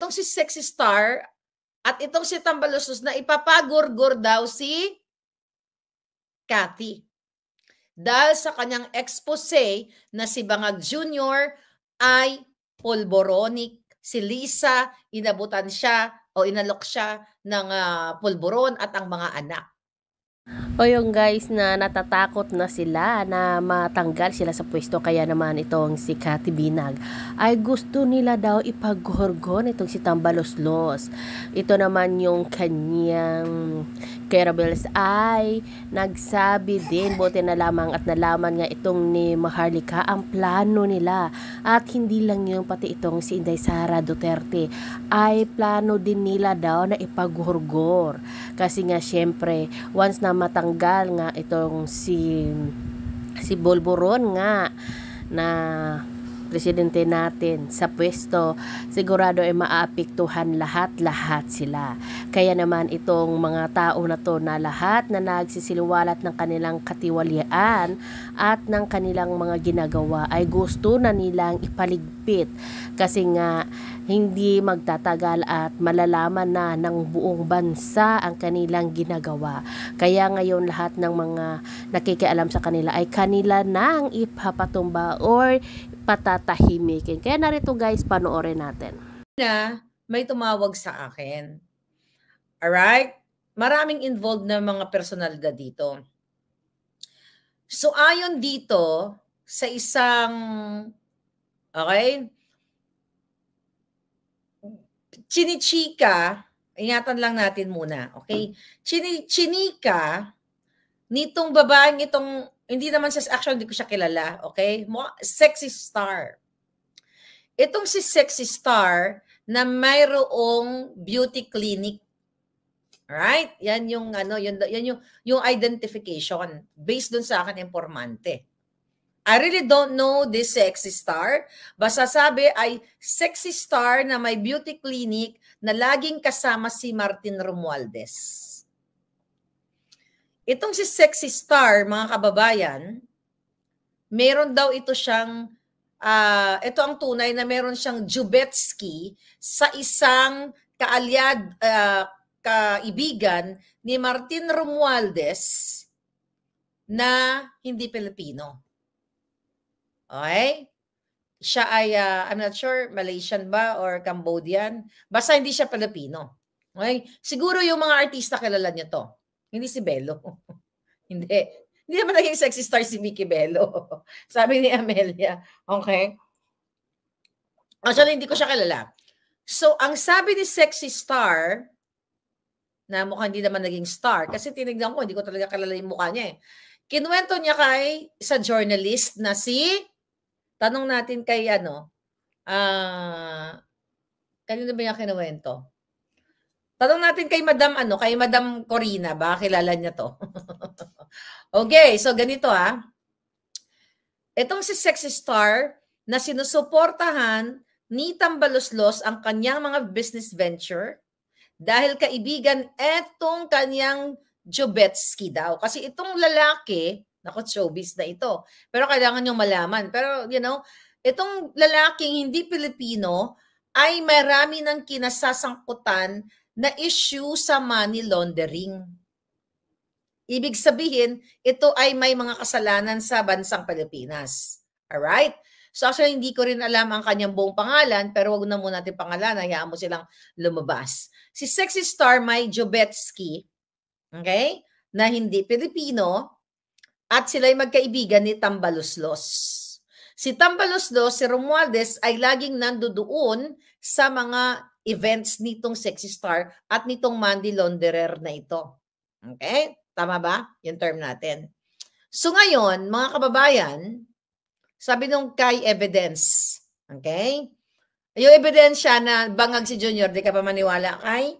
itong si Sexy Star at itong si Tambaluslos na ipapagurgur daw si Cathy. Dahil sa kanyang expose na si Bangag Jr. ay pulboronic. Si Lisa, inabutan siya o inalok siya ng pulboron at ang mga anak. O yung guys na natatakot na sila na matanggal sila sa pwesto, kaya naman itong si Cathy Binag ay gusto nila daw ipaghorgon itong si Tambaluslos. Ito naman yung kanyang Kerabels ay nagsabi din, buti na lamang at nalaman nga itong ni Maharlika ang plano nila, at hindi lang yung pati itong si Inday Sara Duterte ay plano din nila daw na ipaghorgor, kasi nga syempre once na matanggal nga itong si Bolboron nga na presidente natin sa pwesto, sigurado ay maapektuhan lahat sila. Kaya naman itong mga tao na to na lahat na nagsisiliwalat ng kanilang katiwalian at ng kanilang mga ginagawa ay gusto na nilang ipaligpit, kasi nga hindi magtatagal at malalaman na ng buong bansa ang kanilang ginagawa. Kaya ngayon lahat ng mga nakikialam sa kanila ay kanila nang ipapatumba or patatahimikin. Kaya narito guys, panoorin natin. Na may tumawag sa akin. Alright? Maraming involved na mga personalidad dito. So ayon dito sa isang, okay, chinichika, ingatan lang natin muna, okay? Chinika nitong babaeng itong, hindi naman siya, actually hindi ko siya kilala, okay? Sexy Star. Itong si Sexy Star na mayroong beauty clinic. Alright? Yan yung yung identification based dun sa akin informante. I really don't know this Sexy Star. Basta sabi ay Sexy Star na may beauty clinic na laging kasama si Martin Romualdez. Itong si Sexy Star, mga kababayan, meron daw ito siyang, ito ang tunay na meron siyang Jubetsky sa isang kaibigan ni Martin Romualdez na hindi Pilipino. Okay? Siya ay, I'm not sure, Malaysian ba or Cambodian. Basta hindi siya Pilipino. Okay? Siguro yung mga artista kilala niyo to. Hindi si Bello. Hindi. Hindi naman naging sexy star si Vicky Bello. Sabi ni Amelia. Okay? Actually, hindi ko siya kilala. So, ang sabi ni Sexy Star, na mukhang hindi naman naging star, kasi tinignan ko, hindi ko talaga kilala yung mukha niya eh. Kinuwento niya kay sa journalist na tanong natin kay kanino ba niya kinuwento? Tanong natin kay Madam Corina, ba kilala niya to? Okay, so ganito Itong si Sexy Star na sinusuportahan ni Tambaluslos ang kanyang mga business venture dahil kaibigan etong kanyang Jubetsky daw. Kasi itong lalaki, showbiz na ito. Pero kailangan nyo malaman. Pero, itong lalaking hindi Pilipino ay marami ng kinasasangkutan na issue sa money laundering. Ibig sabihin, ito ay may mga kasalanan sa bansang Pilipinas. Alright? So actually, hindi ko rin alam ang kanyang buong pangalan, pero wag na muna natin pangalan, hayaan mo silang lumabas. Si Sexy Star may Jubetsky, okay, na hindi Pilipino, at sila'y magkaibigan ni Tambaluslos. Si Tambaluslos, si Romualdez ay laging nandoon sa mga events nitong Sexy Star at nitong money launderer na ito. Okay? Tama ba? Yung term natin. So ngayon, mga kababayan, sabi nung kay evidence, okay? Yung ebidensya na bangag si Junior, di ka pa maniwala kay?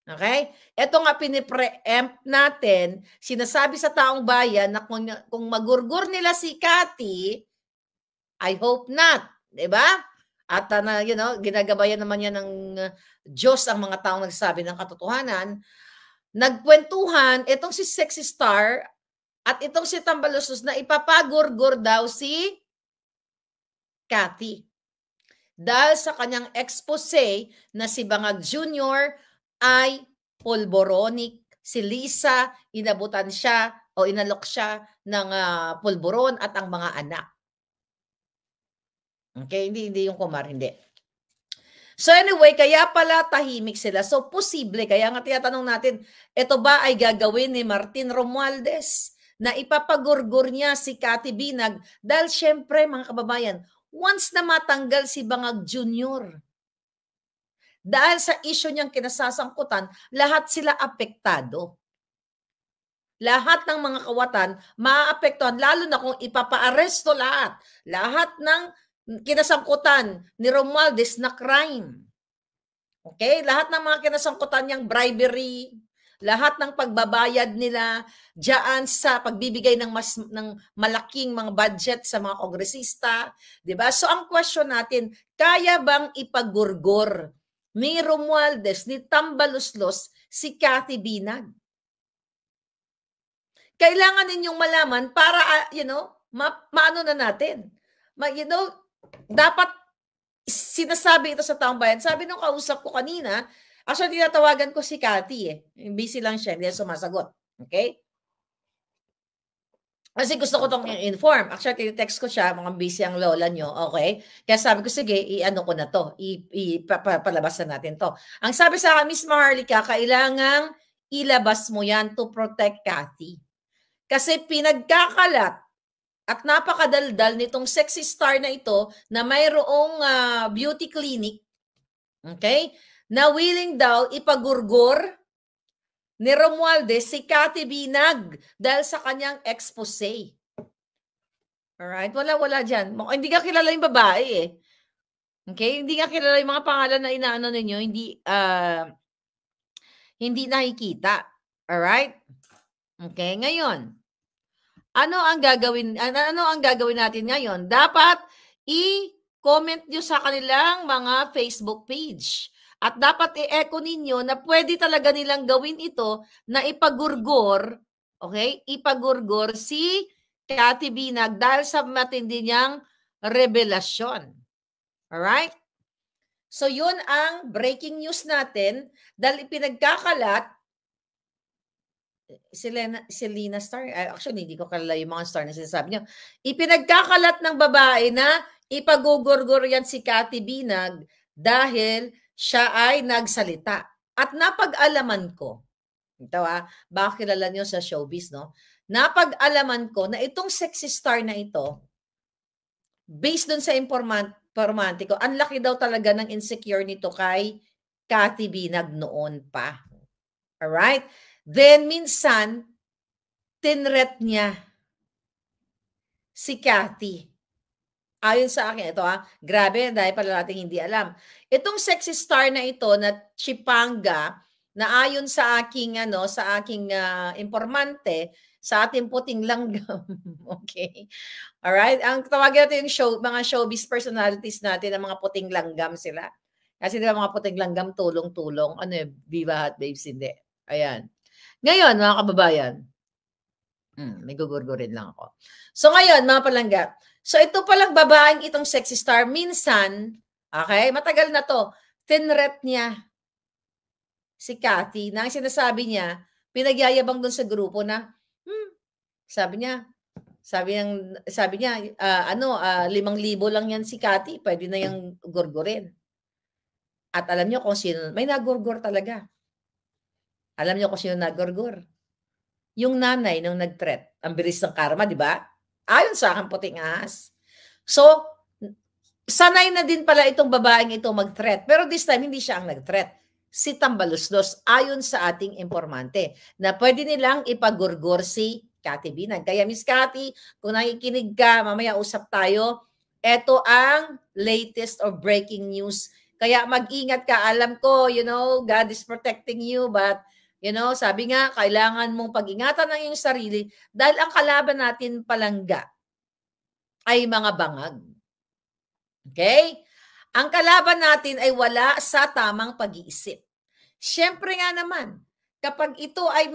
Okay? Ito nga pinipreempt natin, sinasabi sa taong bayan na kung magurgur nila si Cathy, I hope not, di ba? At ginagabayan naman yan ng Diyos ang mga taong nagsasabi ng katotohanan. Nagkwentuhan itong si Sexy Star at itong si Tambaluslos na ipapagurgur daw si Cathy. dahil sa kanyang expose na si Bangag Jr. ay pulboronic. Si Lisa, inabutan siya o inalok siya ng pulboron at ang mga anak. Okay, hindi yung kumar, hindi. So anyway, kaya pala tahimik sila. So posible, kaya nga tinatanong natin, ito ba ay gagawin ni Martin Romualdez na ipapagurgur niya si Cathy Binag? Dahil syempre mga kababayan, once na matanggal si Bangag Jr., dahil sa issue niyang kinasasangkutan, lahat sila apektado. Lahat ng mga kawatan maaapektuhan, lalo na kung ipapa-aresto lahat. Lahat ng kinasangkutan ni Romualdez na crime. Okay? Lahat ng mga kinasangkutan niyang bribery, lahat ng pagbabayad nila diyan sa pagbibigay ng ng malaking mga budget sa mga kongresista, 'di ba? So ang question natin, kaya bang ipagurgor ni Romualdez, ni Tambaluslos si Cathy Binag? Kailangan ninyong malaman para maano na natin. Dapat sinasabi ito sa taong bayan. Sabi nung kausap ko kanina, actually tinatawagan ko si Cathy Busy lang siya, hindi sumasagot. Okay? Kasi gusto ko itong inform. Actually, text ko siya, mga busy ang lola nyo, okay? Kaya sabi ko, sige, i-ano ko na to. Palabas na natin to. Ang sabi sa akin, Miss Maharlika, kailangang ilabas mo yan to protect Cathy. Kasi pinagkakalat at napakadaldal nitong sexy star na ito na mayroong beauty clinic, okay? Na willing daw ipagurgor ni Romualdez si Cathy Binag dahil sa kanyang expose. Alright? Wala dyan. Hindi ka kilala yung babae eh. Okay? Hindi nga kilala yung mga pangalan na inaano ninyo, hindi nakikita. Alright? Okay? Ngayon, ano ang gagawin natin ngayon? Dapat i-comment nyo sa kanilang mga Facebook page. At dapat i-echo ninyo na pwede talaga nilang gawin ito na ipagurgor, okay? Ipagurgor si Cathy Binag dahil sa matindi niyang revelasyon. Alright? So yun ang breaking news natin dahil ipinagkakalat Selena Star, actually hindi ko kalala yung mga star na sinasabi niyo. Ipinagkakalat ng babae na ipagugurgur yan si Cathy Binag dahil siya ay nagsalita. At napag-alaman ko, ito baka kilala niyo sa showbiz, no? Napag-alaman ko na itong sexy star na ito, based dun sa informante ko, ang laki daw talaga ng insecure nito kay Cathy Binag noon pa. Alright? Then, minsan, tinret niya si Cathy. Ayon sa akin, ito grabe, dahil pala natin hindi alam. Itong sexy star na ito, na Chipanga, na ayon sa aking, informante, sa ating puting langgam. Okay? Alright? Ang tawagin natin yung mga showbiz personalities natin, ang mga puting langgam sila. Kasi diba mga puting langgam, tulong-tulong. Ano yun? Viva Hot Babes, hindi. Ayan. Ngayon, mga kababayan, may gugurgurin lang ako. So ngayon, mga palangga, so ito palang babaeng itong sexy star, minsan, okay, matagal na to, tinret niya si Cathy na ang sinasabi niya, pinagyayabang doon sa grupo na, sabi niya, 5,000 lang yan si Cathy, pwede na yung gurgurin. At alam niyo kung sino, may nagurgur talaga. Alam niyo kung sino nagurgur? Yung nanay nung nag-threat. Ang bilis ng karma, di ba? Ayon sa akin, puting ahas. So, sanay na din pala itong babaeng ito mag-threat. Pero this time, hindi siya ang nag-threat. Si Tambaluslos, ayon sa ating informante, na pwede nilang ipagurgur si Cathy Binag. Kaya Miss Cathy, kung nakikinig ka, mamaya usap tayo, ito ang latest or breaking news. Kaya mag-ingat ka. Alam ko, God is protecting you, but sabi nga, kailangan mong pag-ingatan ng iyong sarili dahil ang kalaban natin palangga ay mga bangag. Okay? Ang kalaban natin ay wala sa tamang pag-iisip. Siyempre nga naman, kapag ito ay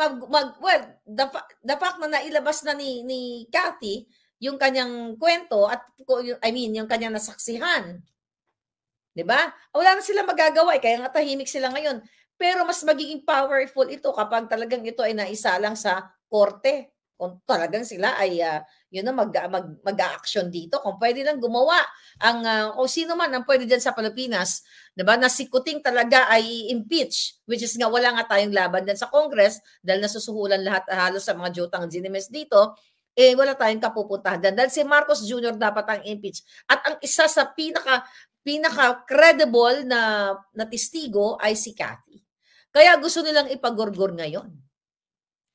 the fact na nailabas na ni Cathy yung kanyang kwento at yung kanyang nasaksihan. 'Di ba? Wala na silang magagawa, kaya nga tahimik sila ngayon. Pero mas magiging powerful ito kapag talagang ito ay naisalang sa korte. Kung talagang sila ay yun na mag-aaksyon dito. Kung pwede lang gumawa ang kung sino man ang pwede diyan sa Pilipinas, 'di ba? Na si Kuting talaga ay impeach, which is nga wala nga tayong laban diyan sa Congress dahil nasusuhulan lahat halos sa mga jutang ginimes dito. Wala tayong kapupuntahan dyan. Dahil si Marcos Jr. dapat ang impeach. At ang isa sa pinaka-credible na testigo ay si Cathy. Kaya gusto nilang ipagorgor ngayon.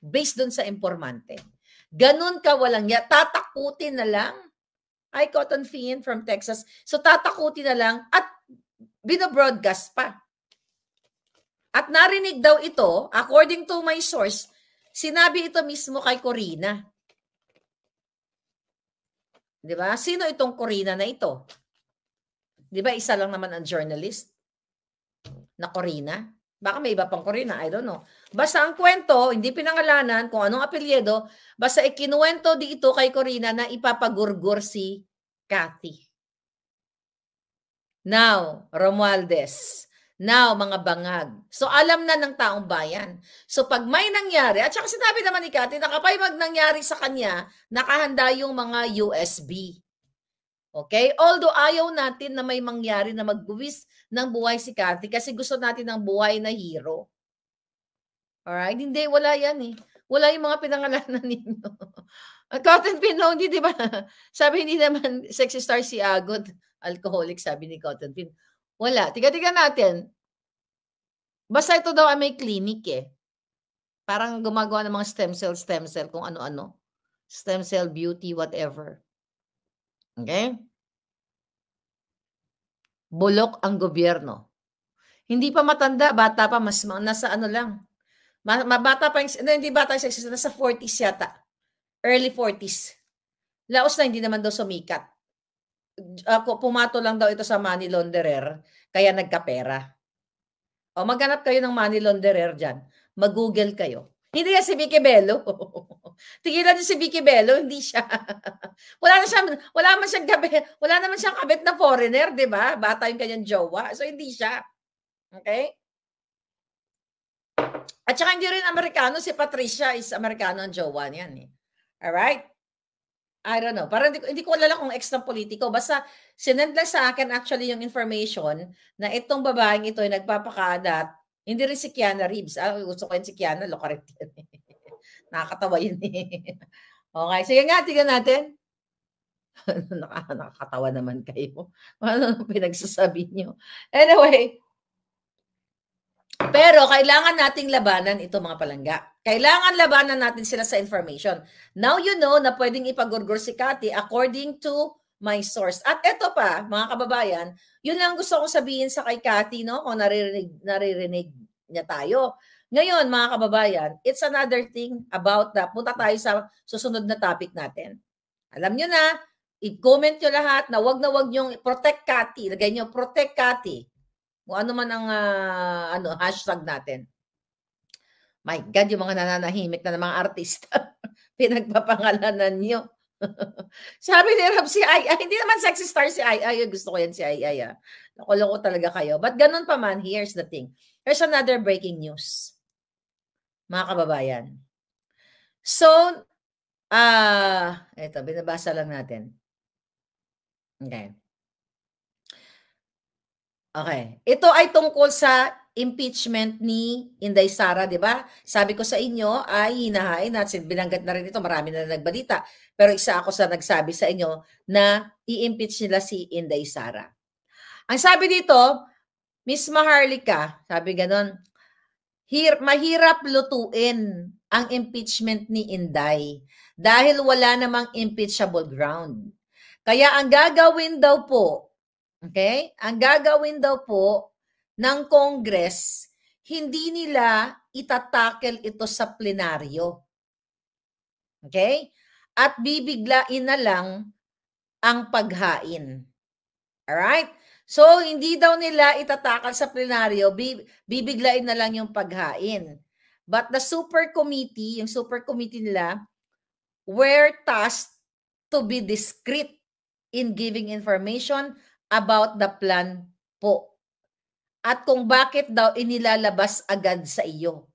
Based dun sa informante. Ganun ka walang ya. Tatakutin na lang. Ay, Cotton Fiend from Texas. So, tatakutin na lang at binobroadcast pa. At narinig daw ito, according to my source, sinabi ito mismo kay Corina. Di ba? Sino itong Corina na ito? Di ba isa lang naman ang journalist na Corina? Baka may iba pang Corina, I don't know. Basta ang kwento, hindi pinangalanan kung anong apelyido, basta ikinuwento dito kay Corina na ipapagurgur si Cathy. Now, Romualdez. Now, mga bangag. So, alam na ng taong bayan. So, pag may nangyari, at saka sinabi naman ni Cathy, nakapay nangyari sa kanya, nakahanda yung mga USB. Okay? Although ayaw natin na may mangyari na magbuwis ng buhay si Cathy kasi gusto natin ng buhay na hero. Alright? Hindi, wala yan eh. Wala yung mga pinangalanan ninyo. Cotton Pin, hindi, di ba? Sabi, hindi naman sexy star si Agod. Alcoholic, sabi ni Cotton Pin. Wala. Tiga-tiga natin. Basta ito daw ay may clinic eh. Parang gumagawa ng mga stem cell, kung ano-ano. Stem cell beauty, whatever. Okay? Bulok ang gobyerno. Hindi pa matanda, bata pa, mas nasa ano lang. Mabata pa yung, hindi bata yung sexy, nasa 40s yata. Early 40s. Laos na hindi naman daw sumikat. Pumato lang daw ito sa money launderer, kaya nagkapera. O maghanap kayo ng money launderer dyan. Mag-google kayo. Hindi yan si Vicky Bello. Tigilan niyo si Vicky Bello, hindi siya. wala naman siyang kabit na foreigner, 'di ba? Bata yung kanyang jowa. So hindi siya. Okay? At saka hindi rin Amerikano, si Patricia is Amerikano ang jowa niyan eh. All right? I don't know. Parang hindi ko alala kung ex ng politiko. Basta sinend lang sa akin actually yung information na itong babaeng ito ay nagpapakadat. Hindi rin si Keanu Reeves. Gusto ko yun si Keanu. Lokaret yan. Nakakatawa yun eh. Okay. Sige nga, tignan natin. Nakakatawa naman kayo. Ano pinagsasabi nyo? Anyway. Pero kailangan nating labanan ito mga palangga. Kailangan labanan natin sila sa information. Now you know na pwedeng ipagurgur si Cathy according to my source. At ito pa, mga kababayan, yun lang gusto kong sabihin sa kay Cathy, no? Kung naririnig niya tayo. Ngayon, mga kababayan, it's another thing about that. Punta tayo sa susunod na topic natin. Alam nyo na, i-comment nyo lahat na wag nyo protect Cathy. Lagay nyo, protect Cathy. Kung ano man ang hashtag natin. My God, yung mga nananahimik na ng mga artista. Pinagpapangalanan nyo. Sabi ni Rob, si Ay, hindi naman sexy star si Ay. Gusto ko yan si Ay. Nakuloko talaga kayo. But ganun pa man, here's the thing. Here's another breaking news. Mga kababayan. So, ito, binabasa lang natin. Okay. Okay. Ito ay tungkol sa impeachment ni Inday Sara, di ba? Sabi ko sa inyo ay hinahain at binanggat na rin ito, marami na nagbalita. Pero isa ako sa nagsabi sa inyo na i-impeach nila si Inday Sara. Ang sabi dito, Miss Maharlika, sabi ganon, mahirap lutuin ang impeachment ni Inday dahil wala namang impeachable ground. Kaya ang gagawin daw po, okay? Ang gagawin daw po ng Congress, hindi nila itatakel ito sa plenaryo. Okay? At bibiglain na lang ang paghain. Alright? So, hindi daw nila itatakal sa plenaryo, bibiglain na lang yung paghain. But the super committee, yung super committee nila, were tasked to be discreet in giving information about the plan po. At kung bakit daw inilalabas agad sa iyo.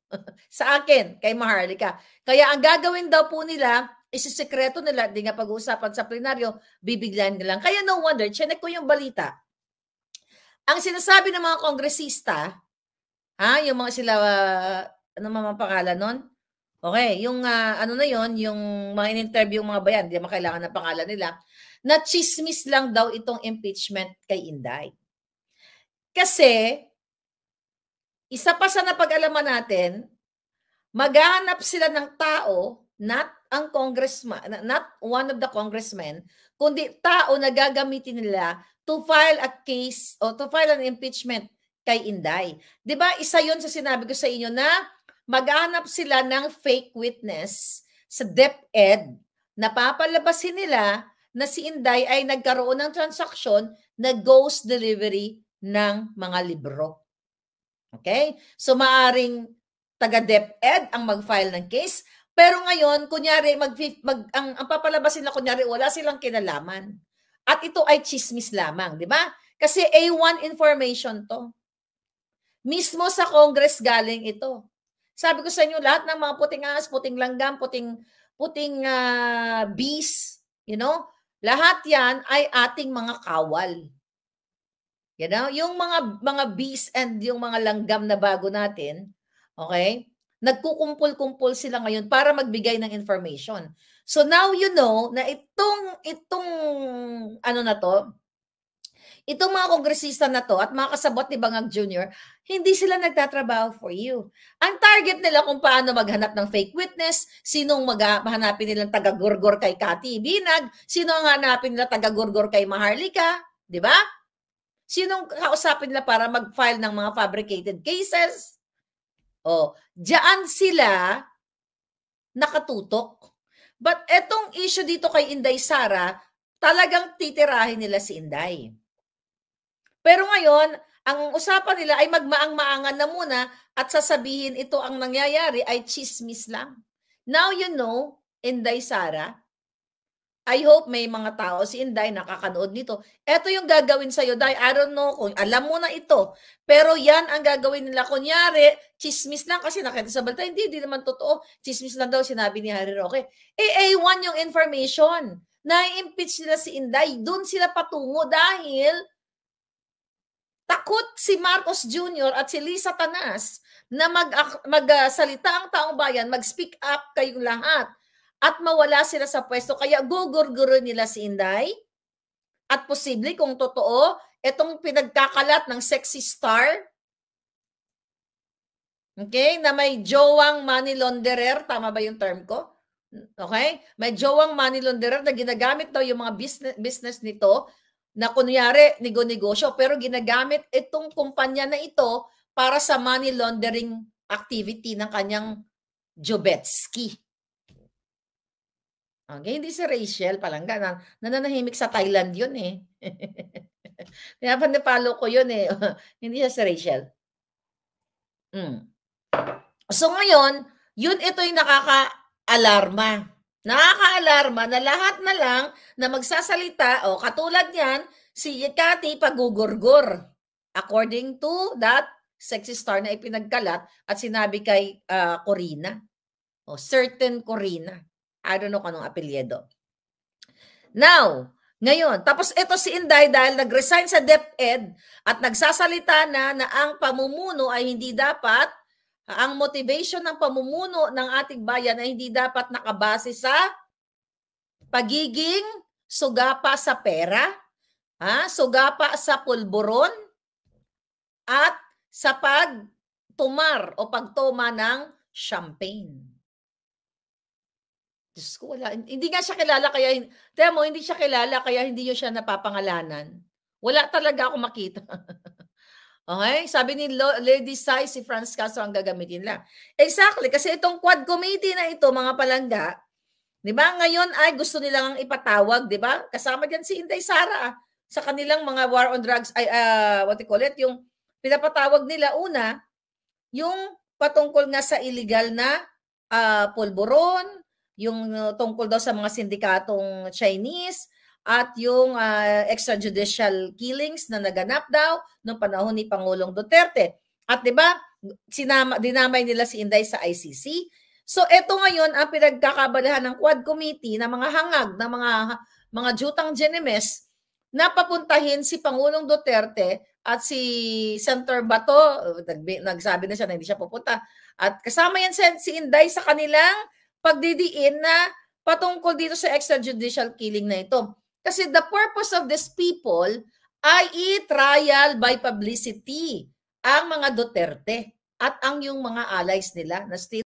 Sa akin, kay Maharlika. Kaya ang gagawin daw po nila, isisikreto nila, di nga pag-uusapan sa plenaryo, bibigyan nilang. Kaya no wonder, chinek ko yung balita. Ang sinasabi ng mga kongresista, yung mga sila, ano mga pangalan nun? Okay, yung ano na yon, yung mga in-interview mga bayan, hindi naman kailangan ng pangalan nila, na chismis lang daw itong impeachment kay Inday. Kasi, isa pa sa napag-alaman natin, maghahanap sila ng tao, not ang congressman, not one of the congressmen, kundi tao na gagamitin nila to file a case o to file an impeachment kay Inday. 'Di ba? Isa 'yon sa sinabi ko sa inyo na maghahanap sila ng fake witness sa DepEd na papalabasin nila na si Inday ay nagkaroon ng transaksyon na ghost delivery ng mga libro. Okay? So maaring taga DepEd ang mag-file ng case, pero ngayon kunyari ang papalabasin na kunyari wala silang kinalaman. At ito ay chismis lamang, di ba? Kasi A1 information to. Mismo sa Congress galing ito. Sabi ko sa inyo, lahat ng mga puting ahas, puting langgam, puting bees, lahat yan ay ating mga kawal. Yung mga bees and yung mga langgam na bago natin, okay? Nagkukumpul-kumpul sila ngayon para magbigay ng information. So now you know na itong ano na to, itong mga kongresista na to at mga kasabot ni Bangag Jr., hindi sila nagtatrabaho for you. Ang target nila kung paano maghanap ng fake witness, sinong mahanapin nilang taga-gurgor kay Cathy Binag, sino ang hanapin nila taga-gurgor kay Maharlika, di ba? Sinong kausapin nila para mag-file ng mga fabricated cases? Diyan sila nakatutok. But etong issue dito kay Inday Sara, talagang titirahin nila si Inday. Pero ngayon, ang usapan nila ay magmaang-maangan na muna at sasabihin ito ang nangyayari ay chismis lang. Now you know, Inday Sara, I hope may mga tao si Inday nakakanood nito. Ito yung gagawin sa'yo, Day. I don't know kung alam mo na ito. Pero yan ang gagawin nila. Kunyari, chismis lang kasi nakita sa balita. Hindi naman totoo. Chismis lang daw sinabi ni Harry Roque. A1 yung information. Na-impeach nila si Inday. Doon sila patungo dahil takot si Marcos Jr. at si Lisa Tanas na magsalita ang taong bayan, mag-speak up kayong lahat. At mawala sila sa pwesto. Kaya gugurguro nila si Inday. At posible kung totoo, itong pinagkakalat ng sexy star, okay, na may jowang money launderer, tama ba yung term ko? Okay? May jowang money launderer na ginagamit daw yung mga business nito na kunyari negosyo, pero ginagamit itong kumpanya na ito para sa money laundering activity ng kanyang Jobetsky. Okay, hindi si Rachel Palangga. Nananahimik sa Thailand yun eh. Pinapalo ko yun eh. Hindi siya si Rachel. So ngayon, ito yung nakaka-alarma. Nakaka-alarma na lahat na lang na magsasalita, katulad yan, si Cathy pagugurgur. According to that sexy star na ipinagkalat at sinabi kay Corina. Certain Corina. I don't know kung anong apelyido. Now, ngayon, tapos ito si Inday dahil nag-resign sa DepEd at nagsasalita na ang pamumuno ay hindi dapat, ang motivation ng pamumuno ng ating bayan ay hindi dapat nakabase sa pagiging sugapa sa pera, sugapa sa pulburon, at sa pagtumar o pagtoma ng champagne. Diyos ko, wala. Hindi nga siya kilala kaya, hindi siya kilala kaya hindi siya napapangalanan. Wala talaga ako makita. Okay? Sabi ni Lady Sai, si Franz Castro ang gagamitin lang. Exactly, kasi itong quad committee na ito, mga palangga, di ba, ngayon ay gusto nilang ipatawag, di ba? Kasama dyan si Inday Sara sa kanilang mga war on drugs, yung pinapatawag nila una, yung patungkol nga sa illegal na pulburon, yung tungkol daw sa mga sindikatong Chinese, at yung extrajudicial killings na naganap daw noong panahon ni Pangulong Duterte. At 'di ba, dinamay nila si Inday sa ICC. So eto ngayon ang pinagkakabalahan ng Quad Committee na mga hangag na mga jutang Genemes na papuntahin si Pangulong Duterte at si Senator Bato, nagsabi na siya na hindi siya pupunta. At kasama yan si Inday sa kanilang pagdidiin na patungkol dito sa extrajudicial killing na ito. Kasi the purpose of these people ay i-trial by publicity ang mga Duterte at ang yung mga allies nila na still